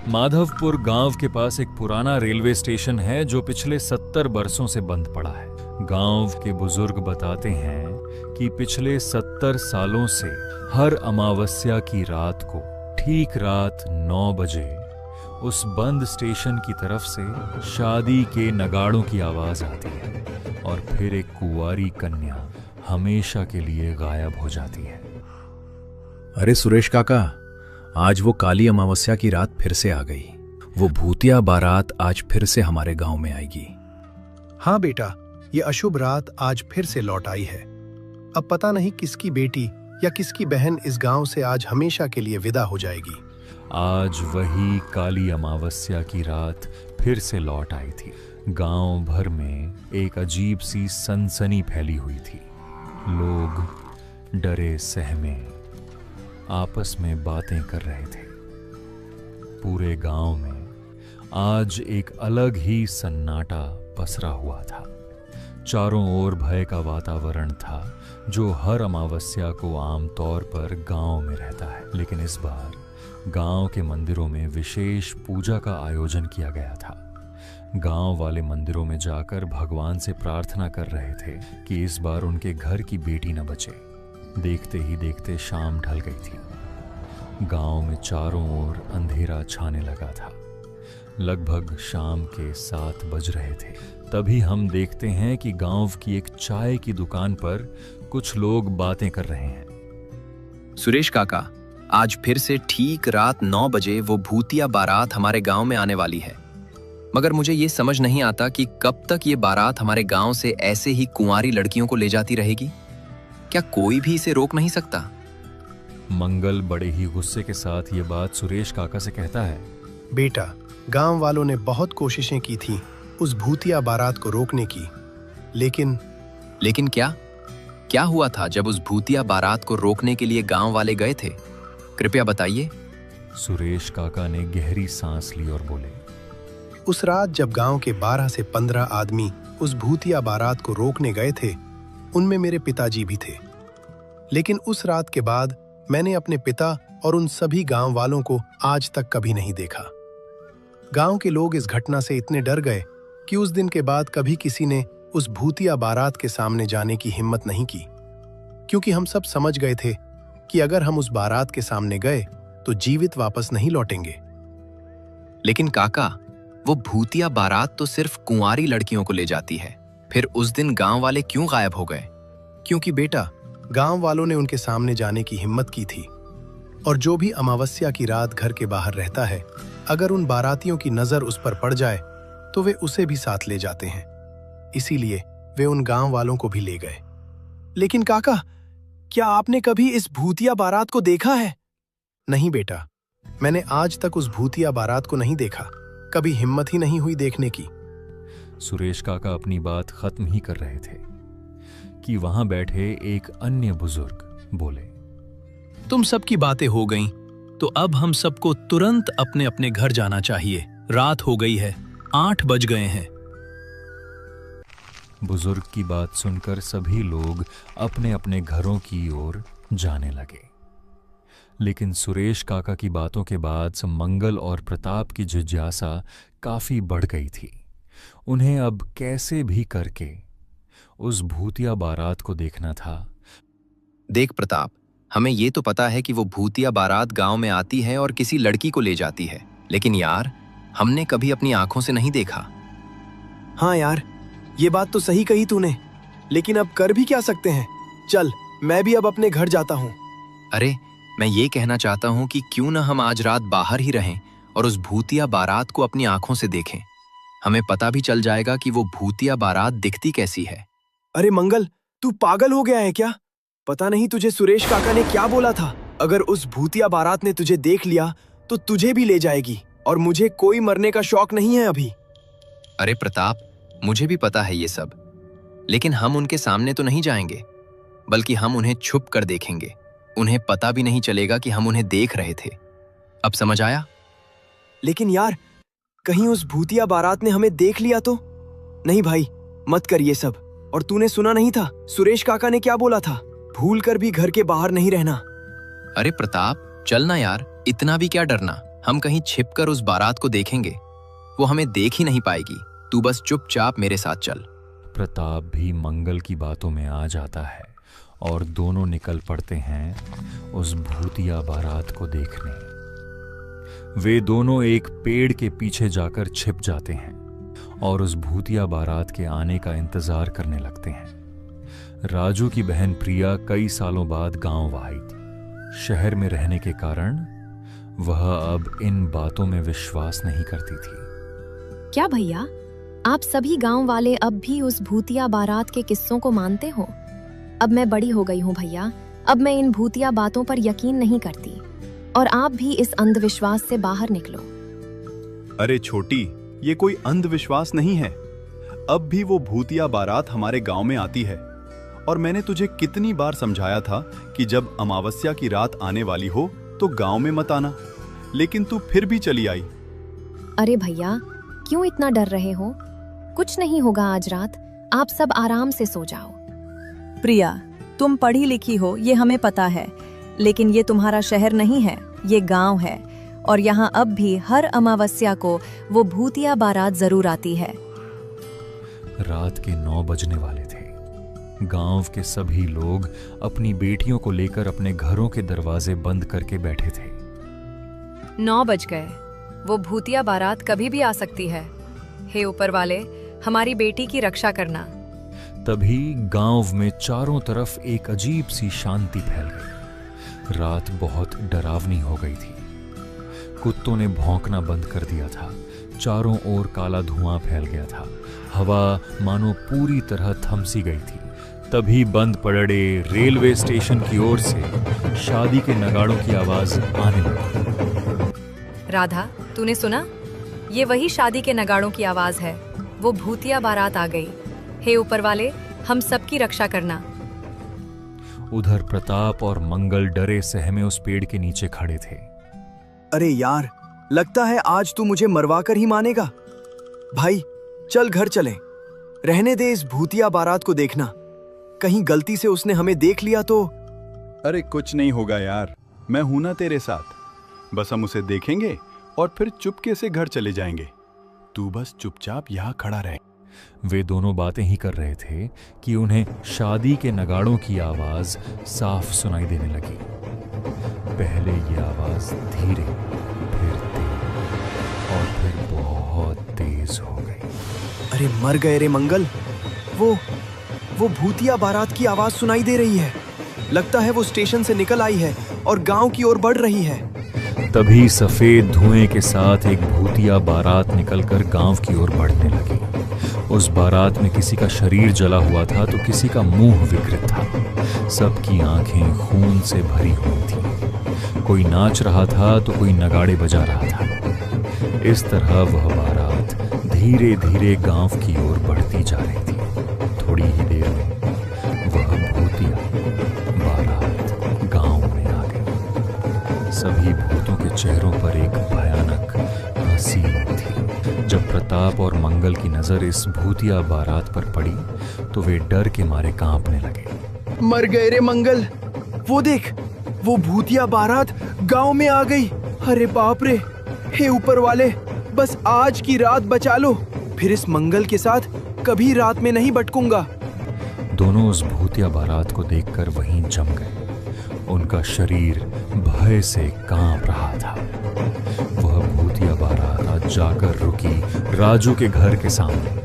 माधवपुर गांव के पास एक पुराना रेलवे स्टेशन है जो पिछले 70 बरसों से बंद पड़ा है। गांव के बुजुर्ग बताते हैं कि पिछले 70 सालों से हर अमावस्या की रात को ठीक रात 9 बजे उस बंद स्टेशन की तरफ से शादी के नगाड़ों की आवाज आती है और फिर एक कुंवारी कन्या हमेशा के लिए गायब हो जाती है। अरे सुरेश काका, आज वो काली अमावस्या की रात फिर से आ गई। वो भूतिया बारात आज फिर से हमारे गांव में आएगी। हाँ बेटा, ये अशुभ रात आज फिर से लौट आई है। अब पता नहीं किसकी बेटी या किसकी बहन इस गांव से आज हमेशा के लिए विदा हो जाएगी। आज वही काली अमावस्या की रात फिर से लौट आई थी। गांव भर में एक अजीब सी सनसनी फैली हुई थी। लोग डरे सहमे आपस में बातें कर रहे थे। पूरे गांव में आज एक अलग ही सन्नाटा पसरा हुआ था। चारों ओर भय का वातावरण था जो हर अमावस्या को आमतौर पर गांव में रहता है, लेकिन इस बार गांव के मंदिरों में विशेष पूजा का आयोजन किया गया था। गांव वाले मंदिरों में जाकर भगवान से प्रार्थना कर रहे थे कि इस बार उनके घर की बेटी न बचे। देखते ही देखते शाम ढल गई थी। गांव में चारों ओर अंधेरा छाने लगा था। लगभग शाम के 7 बज रहे थे। तभी हम देखते हैं कि गांव की एक चाय की दुकान पर कुछ लोग बातें कर रहे हैं। सुरेश काका, आज फिर से ठीक रात 9 बजे वो भूतिया बारात हमारे गांव में आने वाली है। मगर मुझे ये समझ नहीं आता कि कब तक ये बारात हमारे गांव से ऐसे ही कुंवारी लड़कियों को ले जाती रहेगी। क्या कोई भी इसे रोक नहीं सकता? मंगल बड़े ही गुस्से के साथ ये बात सुरेश काका से कहता है। बेटा, गांव वालों ने बहुत कोशिशें की थी उस भूतिया बारात को रोकने की, लेकिन क्या हुआ था जब उस भूतिया बारात को रोकने के लिए गांव वाले गए थे? कृपया बताइए। सुरेश काका ने गहरी सांस ली और बोले, उस रात जब गांव के 12 से 15 आदमी उस भूतिया बारात को रोकने गए थे, उनमें मेरे पिताजी भी थे। लेकिन उस रात के बाद मैंने अपने पिता और उन सभी गांव वालों को आज तक कभी नहीं देखा। गांव के लोग इस घटना से इतने डर गए कि उस दिन के बाद कभी किसी ने उस भूतिया बारात के सामने जाने की हिम्मत नहीं की, क्योंकि हम सब समझ गए थे कि अगर हम उस बारात के सामने गए तो जीवित वापस नहीं लौटेंगे। लेकिन काका, वो भूतिया बारात तो सिर्फ कुंवारी लड़कियों को ले जाती है। फिर उस दिन गांव वाले क्यों गायब हो गए? क्योंकि बेटा, गांव वालों ने उनके सामने जाने की हिम्मत की थी, और जो भी अमावस्या की रात घर के बाहर रहता है, अगर उन बारातियों की नजर उस पर पड़ जाए तो वे उसे भी साथ ले जाते हैं। इसीलिए वे उन गांव वालों को भी ले गए। लेकिन काका, क्या आपने कभी इस भूतिया बारात को देखा है? नहीं बेटा, मैंने आज तक उस भूतिया बारात को नहीं देखा। कभी हिम्मत ही नहीं हुई देखने की। सुरेश काका अपनी बात खत्म ही कर रहे थे कि वहां बैठे एक अन्य बुजुर्ग बोले, तुम सबकी बातें हो गईं, तो अब हम सबको तुरंत अपने अपने घर जाना चाहिए। रात हो गई है, 8 बज गए हैं। बुजुर्ग की बात सुनकर सभी लोग अपने अपने घरों की ओर जाने लगे। लेकिन सुरेश काका की बातों के बाद मंगल और प्रताप की जिज्ञासा काफी बढ़ गई थी। उन्हें अब कैसे भी करके उस भूतिया बारात को देखना था। देख प्रताप, हमें ये तो पता है कि वो भूतिया बारात गांव में आती है और किसी लड़की को ले जाती है, लेकिन यार, हमने कभी अपनी आंखों से नहीं देखा। हाँ यार, ये बात तो सही कही तूने, लेकिन अब कर भी क्या सकते हैं? चल, मैं भी अब अपने घर जाता हूँ। अरे, मैं ये कहना चाहता हूँ कि क्यों ना हम आज रात बाहर ही रहें और उस भूतिया बारात को अपनी आंखों से देखें। हमें पता भी चल जाएगा कि वो भूतिया बारात दिखती कैसी है। अरे मंगल, तू पागल हो गया है क्या? पता नहीं तुझे सुरेश काका ने क्या बोला था। अगर उस भूतिया बारात ने तुझे देख लिया तो तुझे भी ले जाएगी, और मुझे कोई मरने का शौक नहीं है अभी। अरे प्रताप, मुझे भी पता है ये सब, लेकिन हम उनके सामने तो नहीं जाएंगे, बल्कि हम उन्हें छुप कर देखेंगे। उन्हें पता भी नहीं चलेगा कि हम उन्हें देख रहे थे। अब समझ आया? लेकिन यार, कहीं उस भूतिया बारात ने हमें देख लिया तो? नहीं भाई, मत कर ये सब। और तूने सुना नहीं था सुरेश काका ने क्या बोला था? भूल कर भी घर के बाहर नहीं रहना। अरे प्रताप, चल ना यार, इतना भी क्या डरना। हम कहीं छिपकर उस बारात को देखेंगे। वो हमें देख ही नहीं पाएगी। तू बस चुपचाप मेरे साथ चल। प्रताप भी मंगल की बातों में आ जाता है और दोनों निकल पड़ते हैं उस भूतिया बारात को देखने। वे दोनों एक पेड़ के पीछे जाकर छिप जाते हैं और उस भूतिया बारात के आने का इंतजार करने लगते हैं। राजू की बहन प्रिया कई सालों बाद गांव आई थी। शहर में रहने के कारण वह अब इन बातों में विश्वास नहीं करती थी। क्या भैया, आप सभी गांव वाले अब भी उस भूतिया बारात के किस्सों को मानते हो? अब मैं बड़ी हो गई हूँ भैया, अब मैं इन भूतिया बातों पर यकीन नहीं करती और आप भी इस अंधविश्वास से बाहर निकलो। अरे छोटी, ये कोई अंधविश्वास नहीं है। अब भी वो भूतिया बारात हमारे गांव में आती है और मैंने तुझे कितनी बार समझाया था कि जब अमावस्या की रात आने वाली हो तो गांव में मत आना, लेकिन तू फिर भी चली आई। अरे भैया, क्यों इतना डर रहे हो? कुछ नहीं होगा आज रात, आप सब आराम से सो जाओ। प्रिया, तुम पढ़ी लिखी हो ये हमें पता है, लेकिन ये तुम्हारा शहर नहीं है, ये गांव है और यहाँ अब भी हर अमावस्या को वो भूतिया बारात जरूर आती है। रात के 9 बजने वाले थे। गांव के सभी लोग अपनी बेटियों को लेकर अपने घरों के दरवाजे बंद करके बैठे थे। 9 बज गए। वो भूतिया बारात कभी भी आ सकती है। हे ऊपर वाले, हमारी बेटी की रक्षा करना। तभी गांव में चारों तरफ एक अजीब सी शांति फैल गई। रात बहुत डरावनी हो गई थी। कुत्तों ने भौंकना बंद कर दिया था। चारों ओर काला धुआं फैल गया था। हवा मानो पूरी तरह थम सी गई थी। तभी बंद पड़े रेलवे स्टेशन की ओर से शादी के नगाड़ों की आवाज आने लगी। राधा, तूने सुना? ये वही शादी के नगाड़ों की आवाज है। वो भूतिया बारात आ गई। हे ऊपर वाले, हम सबकी रक्षा करना। उधर प्रताप और मंगल डरे सहमे उस पेड़ के नीचे खड़े थे। अरे यार, लगता है आज तू मुझे मरवा कर ही मानेगा। भाई चल घर चलें। रहने दे इस भूतिया बारात को देखना। कहीं गलती से उसने हमें देख लिया तो। अरे कुछ नहीं होगा यार, मैं हूं ना तेरे साथ। बस हम उसे देखेंगे और फिर चुपके से घर चले जाएंगे। तू बस चुपचाप यहाँ खड़ा रहे। वे दोनों बातें ही कर रहे थे कि उन्हें शादी के नगाड़ों की आवाज साफ सुनाई देने लगी। पहले ये आवाज धीरे, फिर तेज और फिर बहुत तेज हो गई। अरे मर गए रे मंगल, वो भूतिया बारात की आवाज सुनाई दे रही है। लगता है वो स्टेशन से निकल आई है और गांव की ओर बढ़ रही है। तभी सफेद धुएं के साथ एक भूतिया बारात निकलकर गांव की ओर बढ़ने लगी। उस बारात में किसी का शरीर जला हुआ था तो किसी का मुंह विकृत था। सबकी आंखें खून से भरी हुई थी। कोई नाच रहा था तो कोई नगाड़े बजा रहा था। इस तरह वह बारात धीरे धीरे गांव की ओर बढ़ती जा रही थी। थोड़ी ही देर में वह भूतिया बारात गांव में आ गई। सभी भूतों के चेहरों पर एक भयानक हंसी थी। जब प्रताप और मंगल की नजर इस भूतिया बारात पर पड़ी तो वे डर के मारे कांपने लगे। मर गए रे मंगल, वो देख, वो भूतिया बारात गांव में आ गई। अरे बाप रे, हे ऊपर वाले, बस आज की रात बचा लो, फिर इस मंगल के साथ कभी रात में नहीं भटकूंगा। दोनों उस भूतिया बारात को देखकर वहीं जम गए। उनका शरीर भय से कांप रहा था। वह भूतिया बारात आज जाकर रुकी राजू के घर के सामने।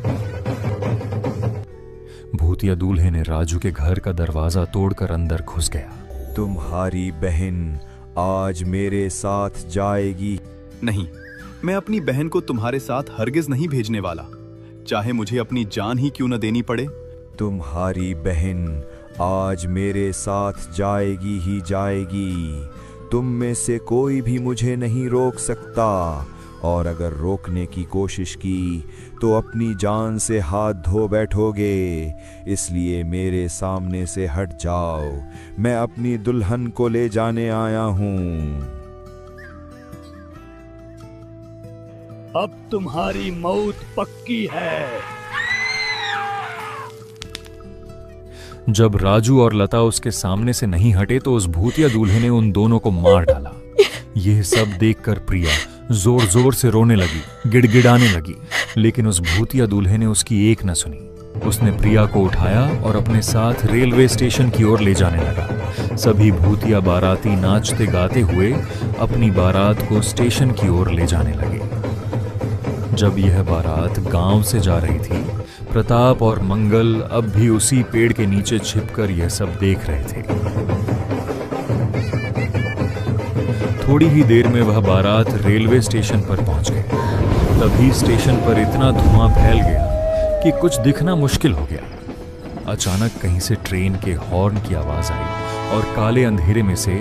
भूतिया दूल्हे ने राजू के घर का दरवाजा तोड़कर अंदर घुस गया। तुम्हारी बहन आज मेरे साथ जाएगी। नहीं, मैं अपनी बहन को तुम्हारे साथ हरगिज नहीं भेजने वाला, चाहे मुझे अपनी जान ही क्यों न देनी पड़े। तुम्हारी बहन आज मेरे साथ जाएगी ही जाएगी। तुम में से कोई भी मुझे नहीं रोक सकता, और अगर रोकने की कोशिश की तो अपनी जान से हाथ धो बैठोगे। इसलिए मेरे सामने से हट जाओ, मैं अपनी दुल्हन को ले जाने आया हूँ। अब तुम्हारी मौत पक्की है। जब राजू और लता उसके सामने से नहीं हटे तो उस भूतिया दूल्हे ने उन दोनों को मार डाला। यह सब देखकर प्रिया जोर जोर से रोने लगी, गिड़गिड़ाने लगी, लेकिन उस भूतिया दूल्हे ने उसकी एक न सुनी। उसने प्रिया को उठाया और अपने साथ रेलवे स्टेशन की ओर ले जाने लगा। सभी भूतिया बाराती नाचते गाते हुए अपनी बारात को स्टेशन की ओर ले जाने लगे। जब यह बारात गांव से जा रही थी, प्रताप और मंगल अब भी उसी पेड़ के नीचे छिपकर यह सब देख रहे थे। थोड़ी ही देर में वह बारात रेलवे स्टेशन पर पहुंच गए। तभी स्टेशन पर इतना धुआं फैल गया कि कुछ दिखना मुश्किल हो गया। अचानक कहीं से ट्रेन के हॉर्न की आवाज आई और काले अंधेरे में से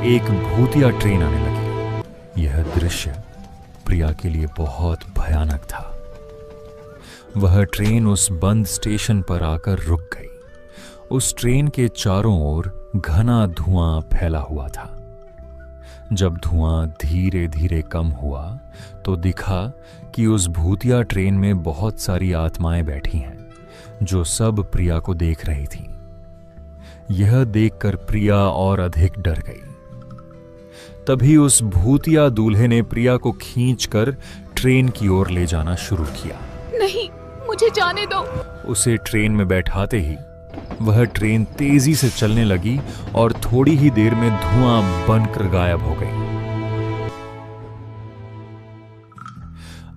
एक भूतिया ट्रेन आने लगी। यह दृश्य प्रिया के लिए बहुत भयानक था। वह ट्रेन उस बंद स्टेशन पर आकर रुक गई। उस ट्रेन के चारों ओर घना धुआं फैला हुआ था। जब धुआं धीरे धीरे कम हुआ तो दिखा कि उस भूतिया ट्रेन में बहुत सारी आत्माएं बैठी हैं, जो सब प्रिया को देख रही थीं। यह देखकर प्रिया और अधिक डर गई। तभी उस भूतिया दूल्हे ने प्रिया को खींचकर ट्रेन की ओर ले जाना शुरू किया। नहीं, मुझे जाने दो। उसे ट्रेन में बैठाते ही वह ट्रेन तेजी से चलने लगी और थोड़ी ही देर में धुआं बनकर गायब हो गई।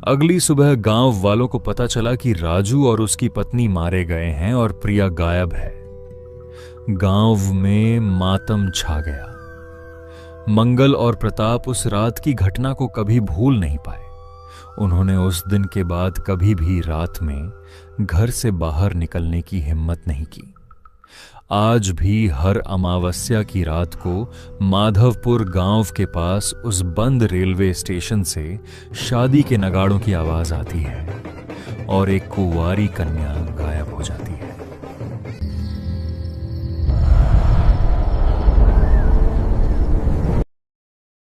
अगली सुबह गांव वालों को पता चला कि राजू और उसकी पत्नी मारे गए हैं और प्रिया गायब है। गांव में मातम छा गया। मंगल और प्रताप उस रात की घटना को कभी भूल नहीं पाए। उन्होंने उस दिन के बाद कभी भी रात में घर से बाहर निकलने की हिम्मत नहीं की। आज भी हर अमावस्या की रात को माधवपुर गांव के पास उस बंद रेलवे स्टेशन से शादी के नगाड़ों की आवाज आती है और एक कुंवारी कन्या